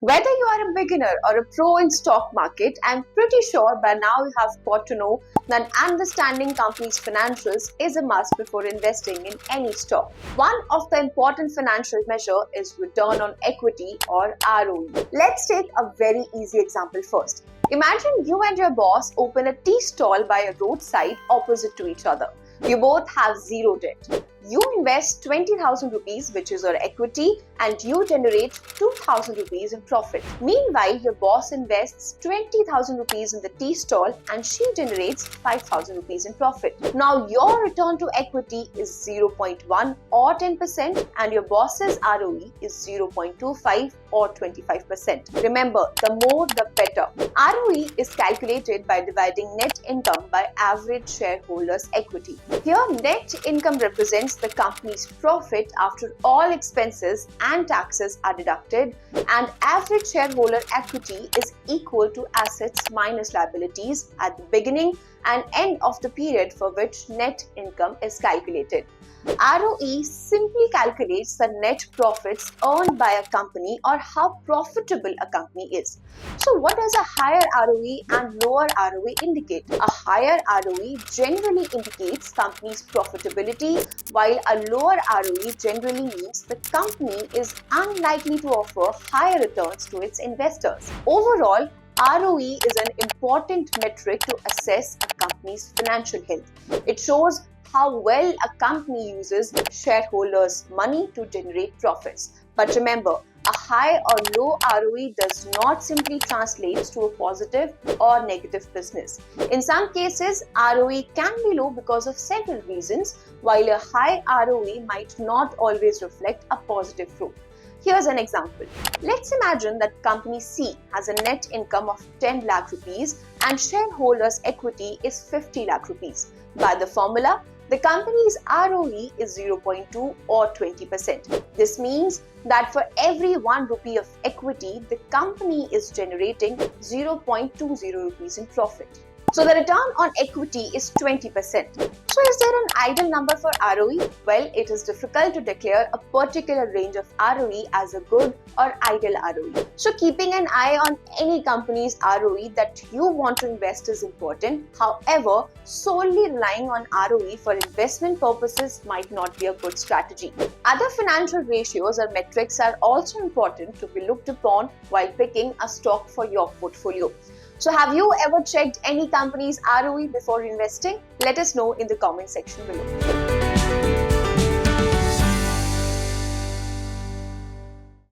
Whether you are a beginner or a pro in stock market, I'm pretty sure by now you have got to know that understanding companies' financials is a must before investing in any stock. One of the important financial measure is return on equity or ROE. Let's take a very easy example first. Imagine you and your boss open a tea stall by a roadside opposite to each other. You both have zero debt. You invest 20,000 rupees, which is your equity, and you generate 2,000 rupees in profit. Meanwhile, your boss invests 20,000 rupees in the tea stall and she generates 5,000 rupees in profit. Now, your return to equity is 0.1 or 10%, and your boss's ROE is 0.25 or 25%. Remember, the more the better. ROE is calculated by dividing net income by average shareholders' equity. Here, net income represents the company's profit after all expenses and taxes are deducted, and average shareholder equity is equal to assets minus liabilities at the beginning and end of the period for which net income is calculated. ROE simply calculates the net profits earned by a company or how profitable a company is. So, what does a higher ROE and lower ROE indicate? A higher ROE generally indicates company's profitability, while a lower ROE generally means the company is unlikely to offer higher returns to its investors. Overall, ROE is an important metric to assess a company's financial health. It shows how well a company uses shareholders' money to generate profits. But remember, a high or low ROE does not simply translate to a positive or negative business. In some cases, ROE can be low because of several reasons, while a high ROE might not always reflect a positive growth. Here's an example. Let's imagine that company C has a net income of 10 lakh rupees and shareholders' equity is 50 lakh rupees. By the formula, the company's ROE is 0.2 or 20%. This means that for every 1 rupee of equity, the company is generating 0.20 rupees in profit. So the return on equity is 20%. So is there an ideal number for ROE? Well, it is difficult to declare a particular range of ROE as a good or ideal ROE. So keeping an eye on any company's ROE that you want to invest is important. However, solely relying on ROE for investment purposes might not be a good strategy. Other financial ratios or metrics are also important to be looked upon while picking a stock for your portfolio. So have you ever checked any company's ROE before investing? Let us know in the comment section below.